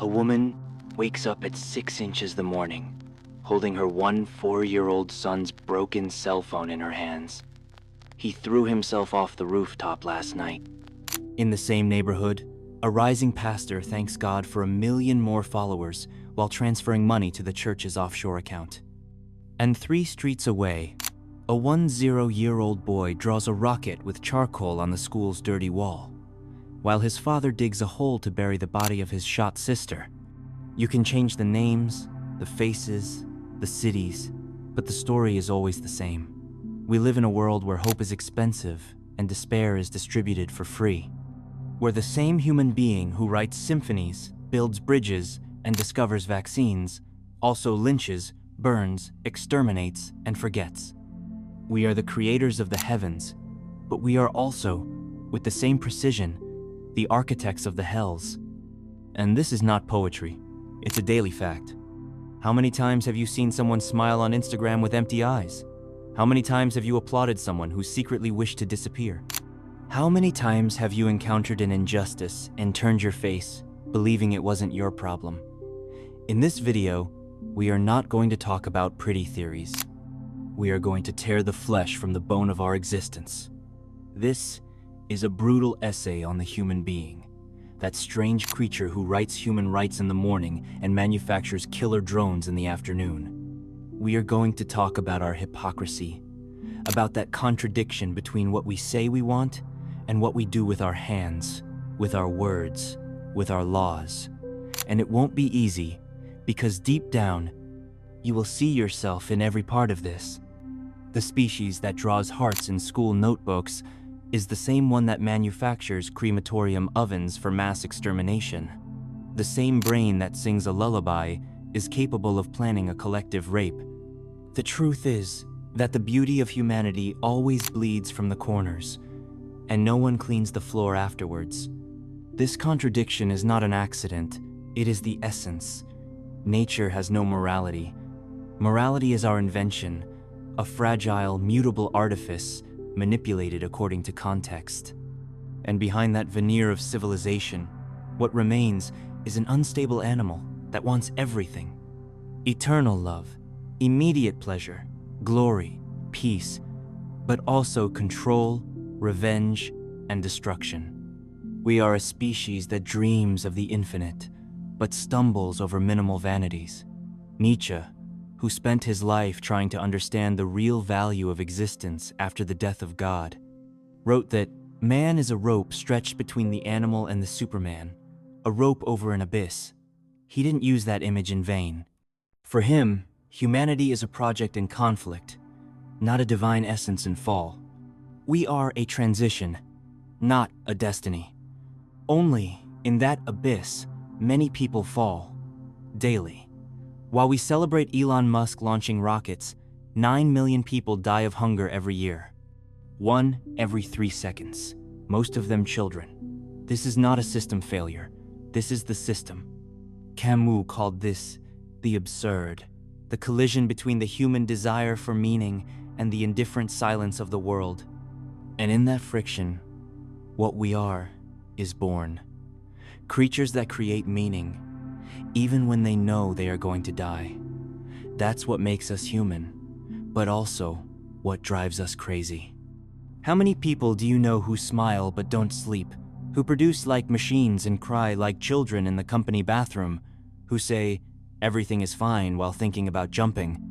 A woman wakes up at 6 inches the morning, holding her 4-year-old son's broken cell phone in her hands. He threw himself off the rooftop last night. In the same neighborhood, a rising pastor thanks God for 1 million more followers while transferring money to the church's offshore account. And 3 streets away, a 10-year-old boy draws a rocket with charcoal on the school's dirty wall, while his father digs a hole to bury the body of his shot sister. You can change the names, the faces, the cities, but the story is always the same. We live in a world where hope is expensive and despair is distributed for free, where the same human being who writes symphonies, builds bridges, and discovers vaccines also lynches, burns, exterminates, and forgets. We are the creators of the heavens, but we are also, with the same precision, the architects of the hells. And this is not poetry, it's a daily fact. How many times have you seen someone smile on Instagram with empty eyes? How many times have you applauded someone who secretly wished to disappear? How many times have you encountered an injustice and turned your face, believing it wasn't your problem? In this video, we are not going to talk about pretty theories. We are going to tear the flesh from the bone of our existence. This is a brutal essay on the human being, that strange creature who writes human rights in the morning and manufactures killer drones in the afternoon. We are going to talk about our hypocrisy, about that contradiction between what we say we want and what we do with our hands, with our words, with our laws. And it won't be easy, because deep down, you will see yourself in every part of this. The species that draws hearts in school notebooks is the same one that manufactures crematorium ovens for mass extermination. The same brain that sings a lullaby is capable of planning a collective rape. The truth is that the beauty of humanity always bleeds from the corners, and no one cleans the floor afterwards. This contradiction is not an accident, it is the essence. Nature has no morality. Morality is our invention, a fragile, mutable artifice manipulated according to context. And behind that veneer of civilization, what remains is an unstable animal that wants everything. Eternal love, immediate pleasure, glory, peace, but also control, revenge, and destruction. We are a species that dreams of the infinite, but stumbles over minimal vanities. Nietzsche, who spent his life trying to understand the real value of existence after the death of God, wrote that man is a rope stretched between the animal and the Superman, a rope over an abyss. He didn't use that image in vain. For him, humanity is a project in conflict, not a divine essence in fall. We are a transition, not a destiny. Only in that abyss, many people fall, daily. While we celebrate Elon Musk launching rockets, 9 million people die of hunger every year. 1 every 3 seconds, most of them children. This is not a system failure. This is the system. Camus called this the absurd, the collision between the human desire for meaning and the indifferent silence of the world. And in that friction, what we are is born. Creatures that create meaning, even when they know they are going to die. That's what makes us human, but also what drives us crazy. How many people do you know who smile but don't sleep, who produce like machines and cry like children in the company bathroom, who say everything is fine while thinking about jumping?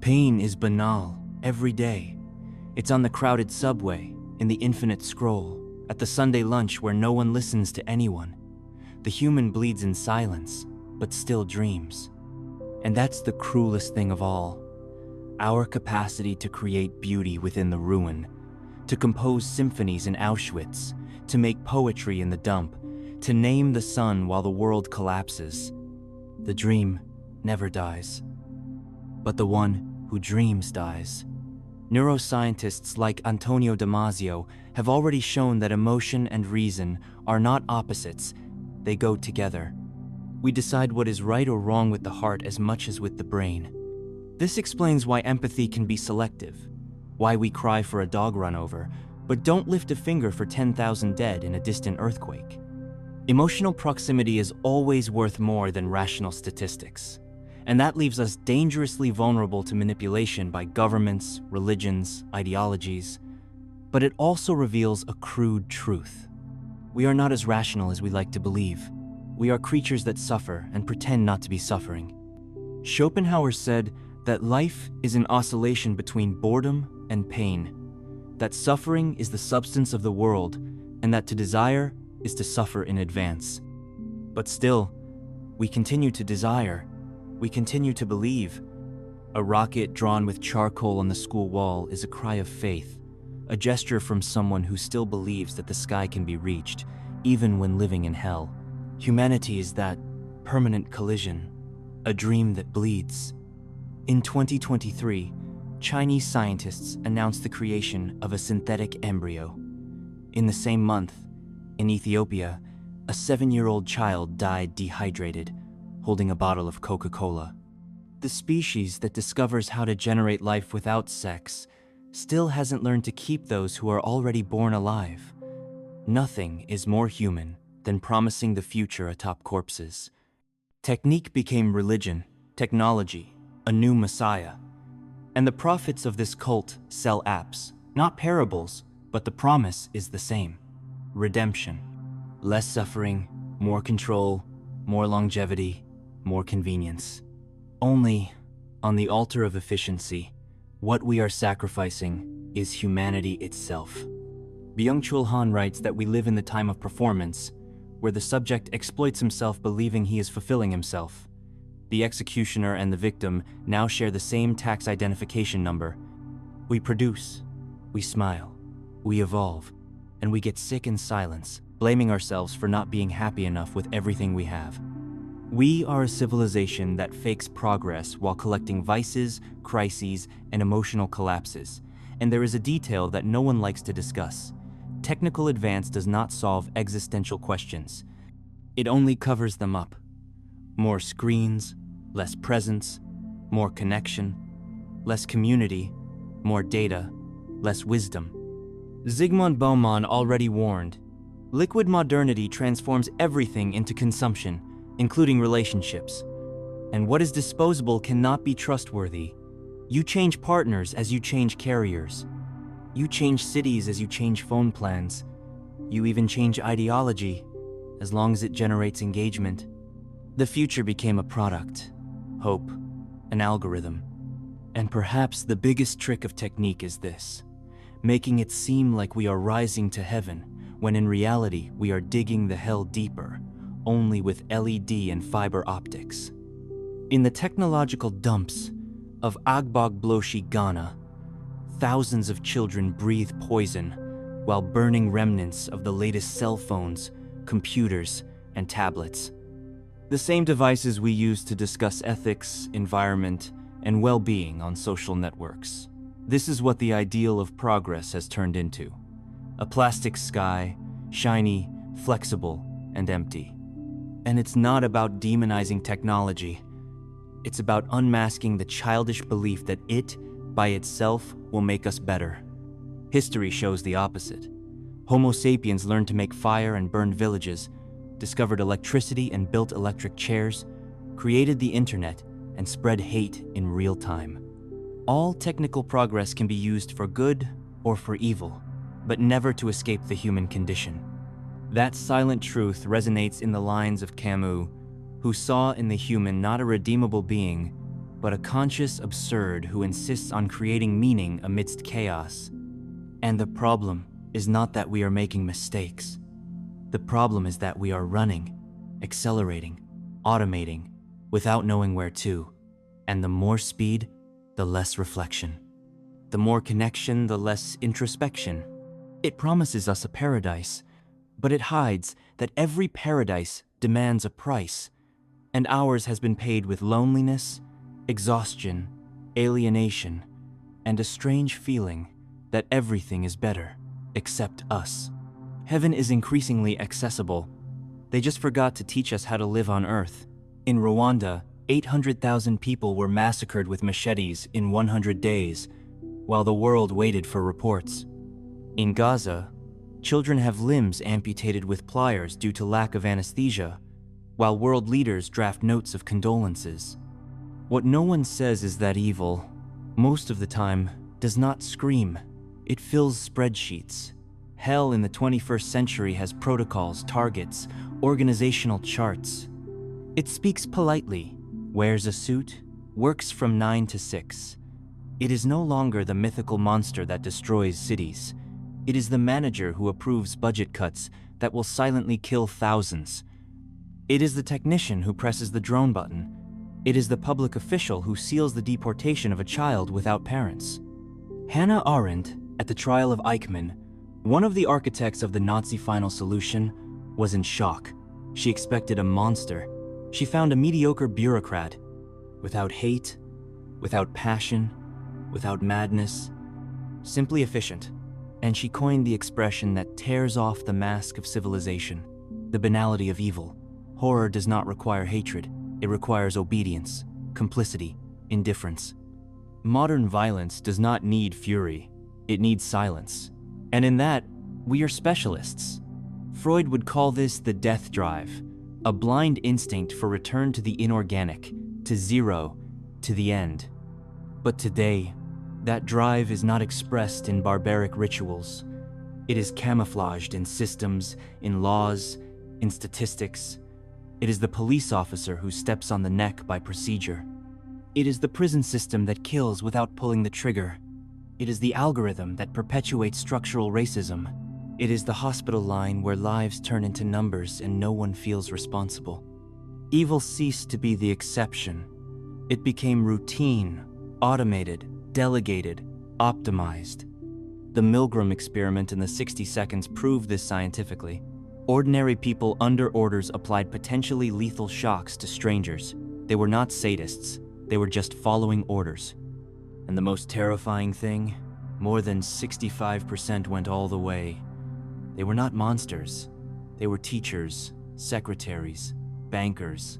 Pain is banal every day. It's on the crowded subway, in the infinite scroll, at the Sunday lunch where no one listens to anyone. The human bleeds in silence, but still dreams. And that's the cruelest thing of all. Our capacity to create beauty within the ruin, to compose symphonies in Auschwitz, to make poetry in the dump, to name the sun while the world collapses. The dream never dies, but the one who dreams dies. Neuroscientists like Antonio Damasio have already shown that emotion and reason are not opposites, they go together. We decide what is right or wrong with the heart as much as with the brain. This explains why empathy can be selective, why we cry for a dog run over, but don't lift a finger for 10,000 dead in a distant earthquake. Emotional proximity is always worth more than rational statistics, and that leaves us dangerously vulnerable to manipulation by governments, religions, ideologies. But it also reveals a crude truth. We are not as rational as we like to believe. We are creatures that suffer and pretend not to be suffering. Schopenhauer said that life is an oscillation between boredom and pain, that suffering is the substance of the world, and that to desire is to suffer in advance. But still, we continue to desire. We continue to believe. A rocket drawn with charcoal on the school wall is a cry of faith, a gesture from someone who still believes that the sky can be reached, even when living in hell. Humanity is that permanent collision, a dream that bleeds. In 2023, Chinese scientists announced the creation of a synthetic embryo. In the same month, in Ethiopia, a 7-year-old child died dehydrated, holding a bottle of Coca-Cola. The species that discovers how to generate life without sex still hasn't learned to keep those who are already born alive. Nothing is more human than promising the future atop corpses. Technique became religion, technology, a new messiah. And the prophets of this cult sell apps, not parables, but the promise is the same. Redemption. Less suffering, more control, more longevity, more convenience. Only, on the altar of efficiency, what we are sacrificing is humanity itself. Byung-Chul writes that we live in the time of performance, where the subject exploits himself believing he is fulfilling himself. The executioner and the victim now share the same tax identification number. We produce, we smile, we evolve, and we get sick in silence, blaming ourselves for not being happy enough with everything we have. We are a civilization that fakes progress while collecting vices, crises, and emotional collapses. And there is a detail that no one likes to discuss. Technical advance does not solve existential questions. It only covers them up. More screens, less presence, more connection, less community, more data, less wisdom. Zygmunt Bauman already warned, liquid modernity transforms everything into consumption, including relationships. And what is disposable cannot be trustworthy. You change partners as you change carriers. You change cities as you change phone plans. You even change ideology, as long as it generates engagement. The future became a product, hope, an algorithm. And perhaps the biggest trick of technique is this, making it seem like we are rising to heaven, when in reality we are digging the hell deeper, only with LED and fiber optics. In the technological dumps of Agbogbloshi, Ghana, thousands of children breathe poison while burning remnants of the latest cell phones, computers, and tablets. The same devices we use to discuss ethics, environment, and well-being on social networks. This is what the ideal of progress has turned into. A plastic sky, shiny, flexible, and empty. And it's not about demonizing technology. It's about unmasking the childish belief that it, by itself, will make us better. History shows the opposite. Homo sapiens learned to make fire and burned villages, discovered electricity and built electric chairs, created the internet, and spread hate in real time. All technical progress can be used for good or for evil, but never to escape the human condition. That silent truth resonates in the lines of Camus, who saw in the human not a redeemable being, but a conscious absurd who insists on creating meaning amidst chaos. And the problem is not that we are making mistakes. The problem is that we are running, accelerating, automating, without knowing where to. And the more speed, the less reflection. The more connection, the less introspection. It promises us a paradise, but it hides that every paradise demands a price, and ours has been paid with loneliness, exhaustion, alienation, and a strange feeling that everything is better except us. Heaven is increasingly accessible. They just forgot to teach us how to live on Earth. In Rwanda, 800,000 people were massacred with machetes in 100 days, while the world waited for reports. In Gaza, Children have limbs amputated with pliers due to lack of anesthesia, while world leaders draft notes of condolences. What no one says is that evil, most of the time, does not scream. It fills spreadsheets. Hell in the 21st century has protocols, targets, organizational charts. It speaks politely, wears a suit, works from 9 to 6. It is no longer the mythical monster that destroys cities. It is the manager who approves budget cuts that will silently kill thousands. It is the technician who presses the drone button. It is the public official who seals the deportation of a child without parents. Hannah Arendt, at the trial of Eichmann, one of the architects of the Nazi final solution, was in shock. She expected a monster. She found a mediocre bureaucrat, without hate, without passion, without madness, simply efficient. And she coined the expression that tears off the mask of civilization, the banality of evil. Horror does not require hatred. It requires obedience, complicity, indifference. Modern violence does not need fury. It needs silence. And in that, we are specialists. Freud would call this the death drive, a blind instinct for return to the inorganic, to zero, to the end. But today, that drive is not expressed in barbaric rituals. It is camouflaged in systems, in laws, in statistics. It is the police officer who steps on the neck by procedure. It is the prison system that kills without pulling the trigger. It is the algorithm that perpetuates structural racism. It is the hospital line where lives turn into numbers and no one feels responsible. Evil ceased to be the exception. It became routine, automated, delegated, optimized. The Milgram experiment in the 60 seconds proved this scientifically. Ordinary people under orders applied potentially lethal shocks to strangers. They were not sadists. They were just following orders. And the most terrifying thing, more than 65% went all the way. They were not monsters. They were teachers, secretaries, bankers.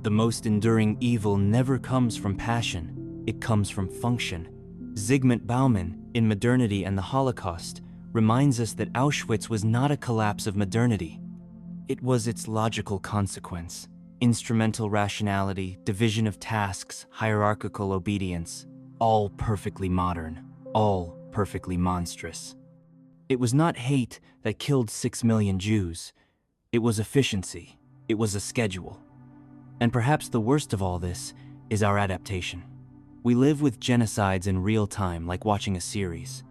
The most enduring evil never comes from passion. It comes from function. Zygmunt Bauman, in Modernity and the Holocaust, reminds us that Auschwitz was not a collapse of modernity. It was its logical consequence. Instrumental rationality, division of tasks, hierarchical obedience, all perfectly modern, all perfectly monstrous. It was not hate that killed 6 million Jews. It was efficiency. It was a schedule. And perhaps the worst of all this is our adaptation. We live with genocides in real time, like watching a series.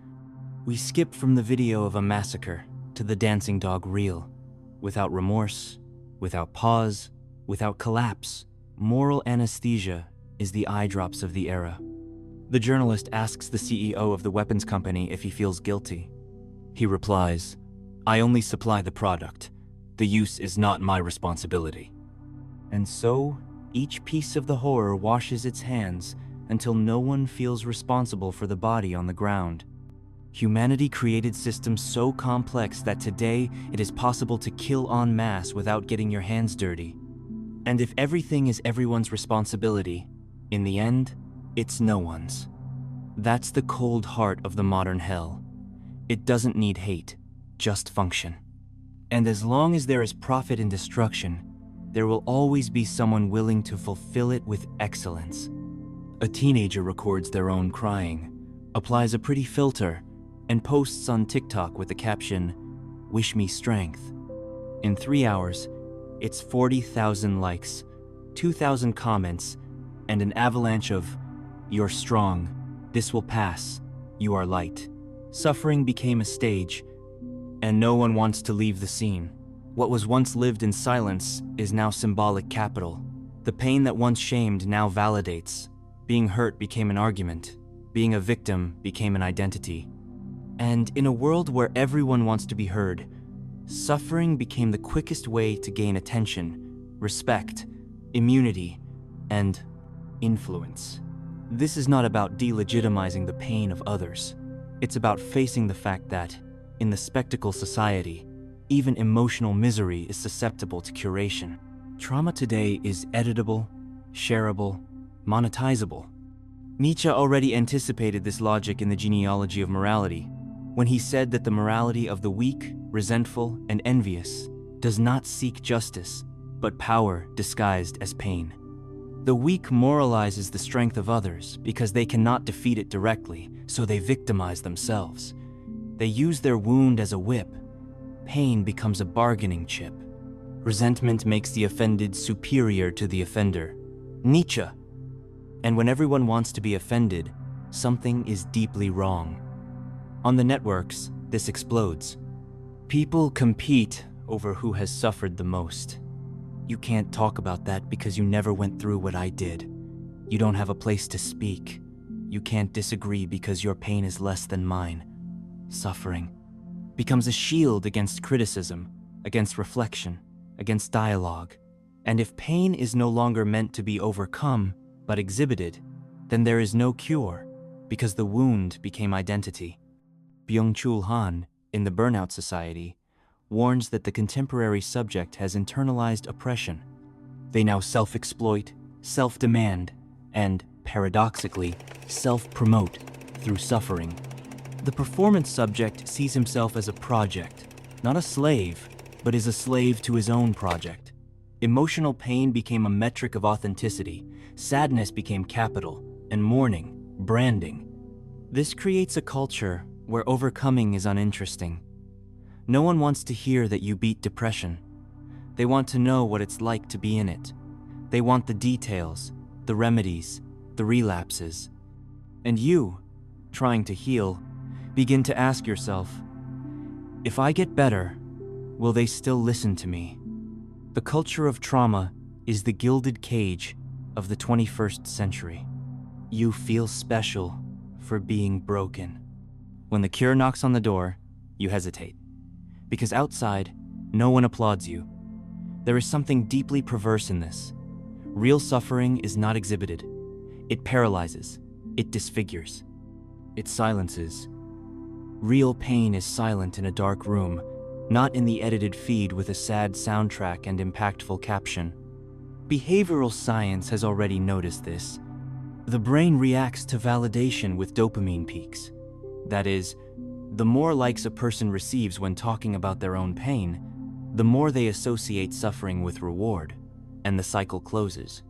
We skip from the video of a massacre to the dancing dog reel, without remorse, without pause, without collapse. Moral anesthesia is the eye drops of the era. The journalist asks the CEO of the weapons company if he feels guilty. He replies, "I only supply the product. The use is not my responsibility." And so, each piece of the horror washes its hands until no one feels responsible for the body on the ground. Humanity created systems so complex that today it is possible to kill en masse without getting your hands dirty. And if everything is everyone's responsibility, in the end, it's no one's. That's the cold heart of the modern hell. It doesn't need hate, just function. And as long as there is profit in destruction, there will always be someone willing to fulfill it with excellence. A teenager records their own crying, applies a pretty filter, and posts on TikTok with the caption, "Wish me strength." In 3 hours, it's 40,000 likes, 2,000 comments, and an avalanche of, "You're strong, this will pass, you are light." Suffering became a stage, and no one wants to leave the scene. What was once lived in silence is now symbolic capital. The pain that once shamed now validates. Being hurt became an argument. Being a victim became an identity. And in a world where everyone wants to be heard, suffering became the quickest way to gain attention, respect, immunity, and influence. This is not about delegitimizing the pain of others. It's about facing the fact that, in the spectacle society, even emotional misery is susceptible to curation. Trauma today is editable, shareable, monetizable. Nietzsche already anticipated this logic in the genealogy of morality. when he said that the morality of the weak, resentful, and envious does not seek justice, but power disguised as pain. The weak moralizes the strength of others because they cannot defeat it directly, so they victimize themselves. They use their wound as a whip. Pain becomes a bargaining chip. Resentment makes the offended superior to the offender. Nietzsche. And when everyone wants to be offended, something is deeply wrong. On the networks, this explodes. People compete over who has suffered the most. You can't talk about that because you never went through what I did. You don't have a place to speak. You can't disagree because your pain is less than mine. Suffering becomes a shield against criticism, against reflection, against dialogue. And if pain is no longer meant to be overcome, but exhibited, then there is no cure, because the wound became identity. Byung-Chul in The Burnout Society, warns that the contemporary subject has internalized oppression. They now self-exploit, self-demand, and, paradoxically, self-promote through suffering. The performance subject sees himself as a project, not a slave, but is a slave to his own project. Emotional pain became a metric of authenticity, sadness became capital, and mourning, branding. This creates a culture where overcoming is uninteresting. No one wants to hear that you beat depression. They want to know what it's like to be in it. They want the details, the remedies, the relapses. And you, trying to heal, begin to ask yourself, if I get better, will they still listen to me? The culture of trauma is the gilded cage of the 21st century. You feel special for being broken. When the cure knocks on the door, you hesitate. Because outside, no one applauds you. There is something deeply perverse in this. Real suffering is not exhibited. It paralyzes. It disfigures. It silences. Real pain is silent in a dark room, not in the edited feed with a sad soundtrack and impactful caption. Behavioral science has already noticed this. The brain reacts to validation with dopamine peaks. That is, the more likes a person receives when talking about their own pain, the more they associate suffering with reward, and the cycle closes.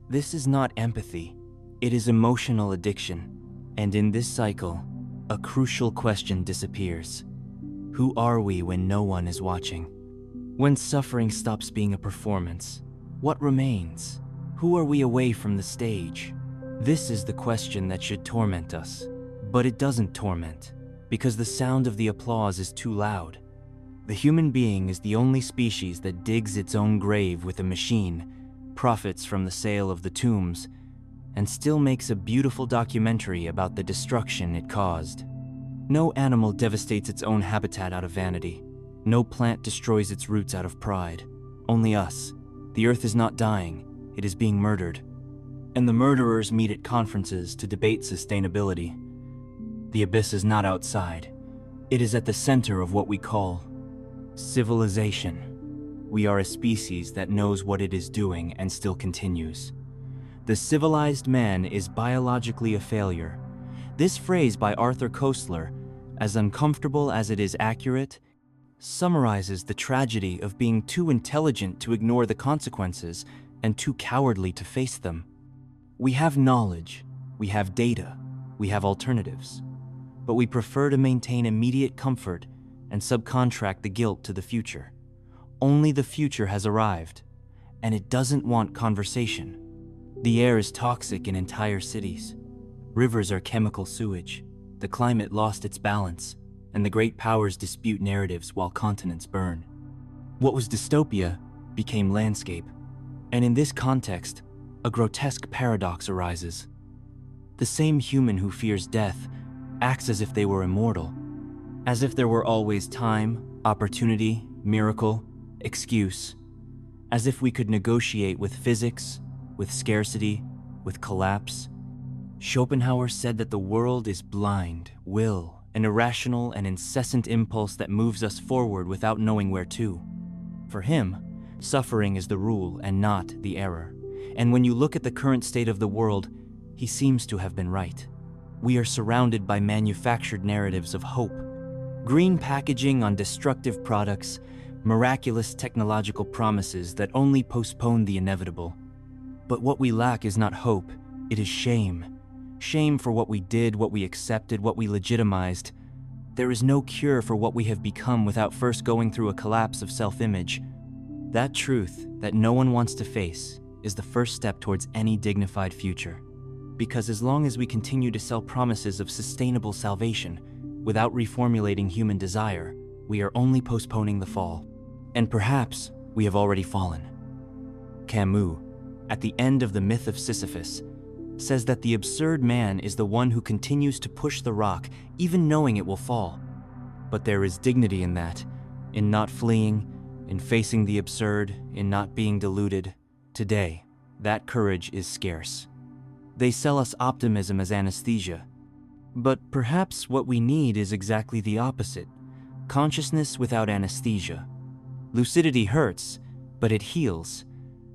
This is not empathy, it is emotional addiction. And in this cycle, a crucial question disappears. Who are we when no one is watching? When suffering stops being a performance, what remains? Who are we away from the stage? This is the question that should torment us. But it doesn't torment, because the sound of the applause is too loud. The human being is the only species that digs its own grave with a machine, profits from the sale of the tombs, and still makes a beautiful documentary about the destruction it caused. No animal devastates its own habitat out of vanity. No plant destroys its roots out of pride. Only us. The earth is not dying, it is being murdered. And the murderers meet at conferences to debate sustainability. The abyss is not outside. It is at the center of what we call civilization. We are a species that knows what it is doing and still continues. The civilized man is biologically a failure. This phrase by Arthur Koestler, as uncomfortable as it is accurate, summarizes the tragedy of being too intelligent to ignore the consequences and too cowardly to face them. We have knowledge, we have data, we have alternatives, but we prefer to maintain immediate comfort and subcontract the guilt to the future. Only the future has arrived, and it doesn't want conversation. The air is toxic in entire cities. Rivers are chemical sewage. The climate lost its balance, and the great powers dispute narratives while continents burn. What was dystopia became landscape, and in this context, a grotesque paradox arises. The same human who fears death acts as if they were immortal, as if there were always time, opportunity, miracle, excuse, as if we could negotiate with physics, with scarcity, with collapse. Schopenhauer said that the world is blind, will, an irrational and incessant impulse that moves us forward without knowing where to. For him, suffering is the rule and not the error. And when you look at the current state of the world, he seems to have been right. We are surrounded by manufactured narratives of hope, Green packaging on destructive products, miraculous technological promises that only postpone the inevitable. But what we lack is not hope, it is shame. Shame for what we did, what we accepted, what we legitimized. There is no cure for what we have become without first going through a collapse of self-image. That truth that no one wants to face is the first step towards any dignified future. Because as long as we continue to sell promises of sustainable salvation without reformulating human desire, we are only postponing the fall. And perhaps we have already fallen. Camus, at the end of the myth of Sisyphus, says that the absurd man is the one who continues to push the rock, even knowing it will fall. But there is dignity in that, in not fleeing, in facing the absurd, in not being deluded. Today, that courage is scarce. They sell us optimism as anesthesia. But perhaps what we need is exactly the opposite: consciousness without anesthesia. Lucidity hurts, but it heals.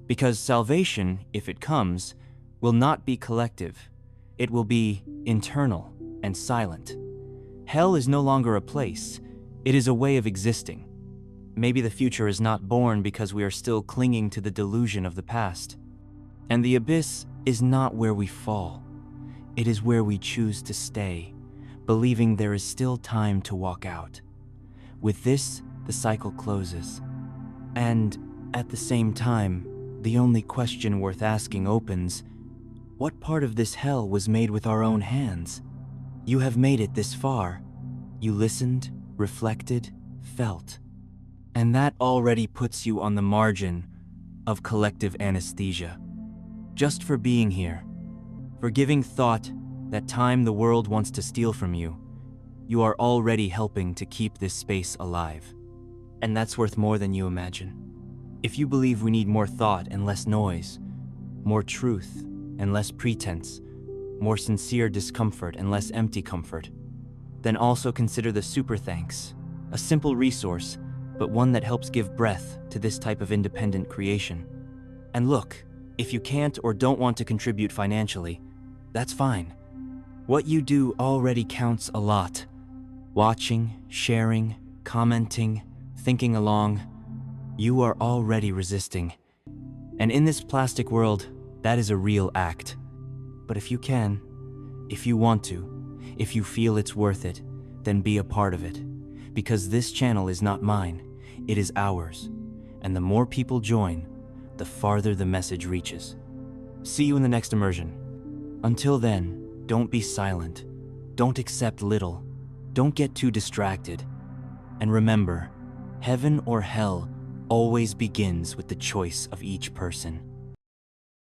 Because salvation, if it comes, will not be collective. It will be internal and silent. Hell is no longer a place, it is a way of existing. Maybe the future is not born because we are still clinging to the delusion of the past. And the abyss is not where we fall. It is where we choose to stay, believing there is still time to walk out. With this, the cycle closes. And at the same time, the only question worth asking opens: what part of this hell was made with our own hands? You have made it this far. You listened, reflected, felt. And that already puts you on the margin of collective anesthesia. Just for being here, for giving thought that time the world wants to steal from you, you are already helping to keep this space alive. And that's worth more than you imagine. If you believe we need more thought and less noise, more truth and less pretense, more sincere discomfort and less empty comfort, then also consider the super thanks, a simple resource, but one that helps give breath to this type of independent creation. And look, if you can't or don't want to contribute financially, that's fine. What you do already counts a lot. Watching, sharing, commenting, thinking along, you are already resisting. And in this plastic world, that is a real act. But if you can, if you want to, if you feel it's worth it, then be a part of it. Because this channel is not mine, it is ours. And the more people join, the farther the message reaches. See you in the next immersion. Until then, don't be silent. Don't accept little. Don't get too distracted. And remember, heaven or hell always begins with the choice of each person.